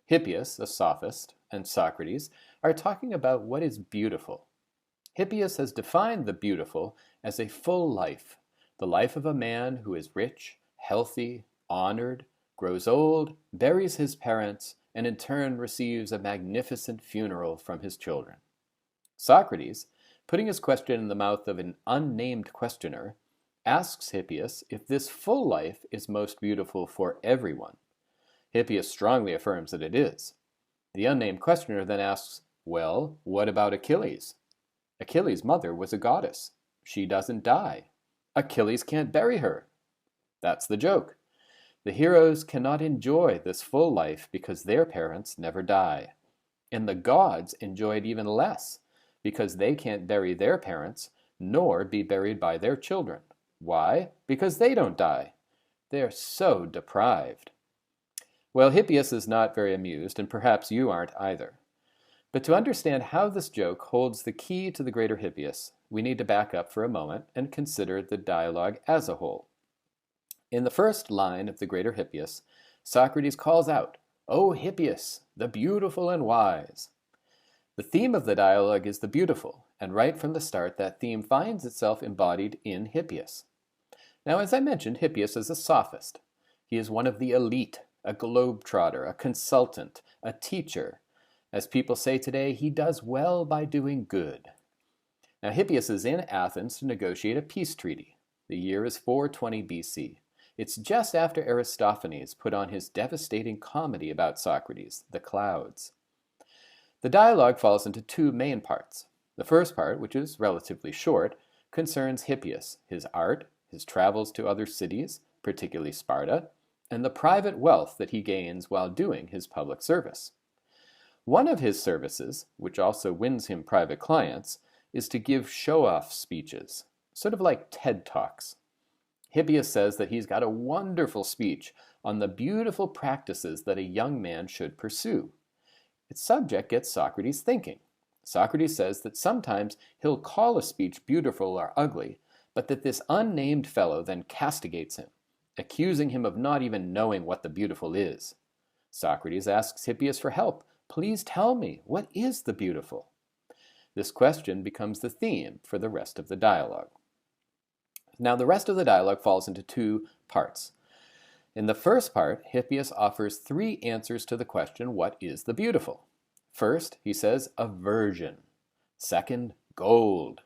Hippias, a sophist, and Socrates are talking about what is beautiful. Hippias has defined the beautiful as a full life, the life of a man who is rich, healthy, honored, grows old, buries his parents, and in turn receives a magnificent funeral from his children. Socrates, putting his question in the mouth of an unnamed questioner, asks Hippias if this full life is most beautiful for everyone. Hippias strongly affirms that it is. The unnamed questioner then asks, well, what about Achilles? Achilles' mother was a goddess. She doesn't die. Achilles can't bury her. That's the joke. The heroes cannot enjoy this full life because their parents never die. And the gods enjoy it even less because they can't bury their parents nor be buried by their children. Why? Because they don't die. They're so deprived. Well, Hippias is not very amused, and perhaps you aren't either. But to understand how this joke holds the key to the greater Hippias, we need to back up for a moment and consider the dialogue as a whole. In the first line of the greater Hippias, Socrates calls out, "O Hippias, the beautiful and wise." The theme of the dialogue is the beautiful, and right from the start that theme finds itself embodied in Hippias. Now, as I mentioned, Hippias is a sophist. He is one of the elite, a globetrotter, a consultant, a teacher. As people say today, he does well by doing good. Now, Hippias is in Athens to negotiate a peace treaty. The year is 420 BC. It's just after Aristophanes put on his devastating comedy about Socrates, The Clouds. The dialogue falls into two main parts. The first part, which is relatively short, concerns Hippias, his art, his travels to other cities, particularly Sparta, and the private wealth that he gains while doing his public service. One of his services, which also wins him private clients, is to give show-off speeches, sort of like TED Talks. Hippias says that he's got a wonderful speech on the beautiful practices that a young man should pursue. Its subject gets Socrates thinking. Socrates says that sometimes he'll call a speech beautiful or ugly, but that this unnamed fellow then castigates him, accusing him of not even knowing what the beautiful is. Socrates asks Hippias for help. Please tell me, what is the beautiful? This question becomes the theme for the rest of the dialogue. Now, the rest of the dialogue falls into two parts. In the first part, Hippias offers three answers to the question, what is the beautiful? First, he says, aversion. Second, gold.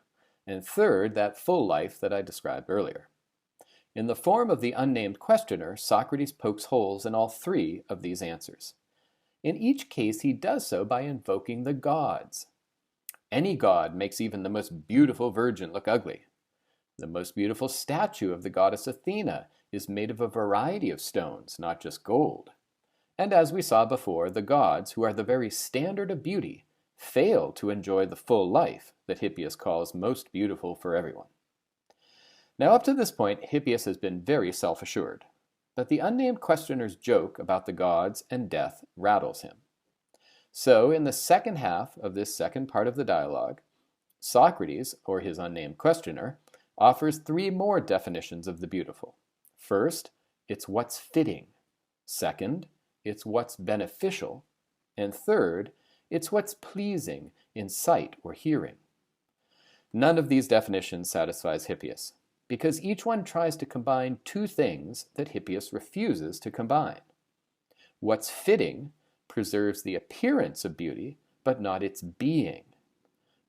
And third, that full life that I described earlier. In the form of the unnamed questioner, Socrates pokes holes in all three of these answers. In each case, he does so by invoking the gods. Any god makes even the most beautiful virgin look ugly. The most beautiful statue of the goddess Athena is made of a variety of stones, not just gold. And as we saw before, the gods, who are the very standard of beauty, fail to enjoy the full life that Hippias calls most beautiful for everyone. Now, up to this point, Hippias has been very self-assured, but the unnamed questioner's joke about the gods and death rattles him. So, in the second half of this second part of the dialogue, Socrates, or his unnamed questioner, offers three more definitions of the beautiful. First, it's what's fitting. Second, it's what's beneficial. And third, it's what's pleasing in sight or hearing. None of these definitions satisfies Hippias, because each one tries to combine two things that Hippias refuses to combine. What's fitting preserves the appearance of beauty, but not its being.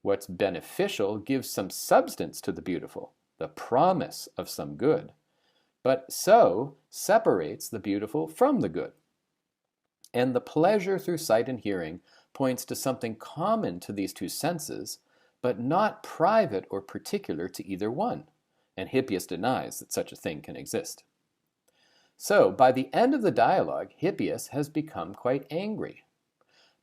What's beneficial gives some substance to the beautiful, the promise of some good, but so separates the beautiful from the good. And the pleasure through sight and hearing points to something common to these two senses, but not private or particular to either one, and Hippias denies that such a thing can exist. So, by the end of the dialogue, Hippias has become quite angry.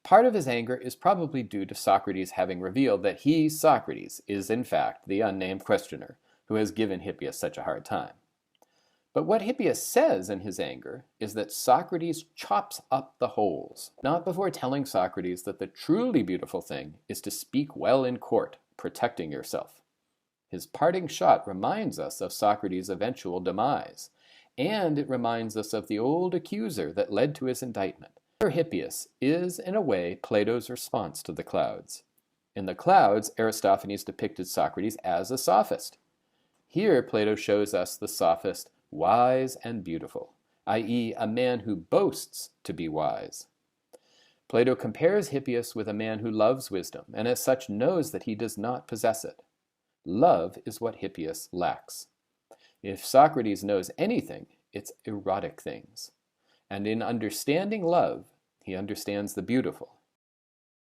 Part of his anger is probably due to Socrates having revealed that he, Socrates, is in fact the unnamed questioner who has given Hippias such a hard time. But what Hippias says in his anger is that Socrates chops up the holes, not before telling Socrates that the truly beautiful thing is to speak well in court, protecting yourself. His parting shot reminds us of Socrates' eventual demise, and it reminds us of the old accuser that led to his indictment, Hippias is, in a way, Plato's response to the clouds. In the clouds, Aristophanes depicted Socrates as a sophist. Here, Plato shows us the sophist wise and beautiful, i.e., a man who boasts to be wise. Plato compares Hippias with a man who loves wisdom, and as such knows that he does not possess it. Love is what Hippias lacks. If Socrates knows anything, it's erotic things. And in understanding love, he understands the beautiful.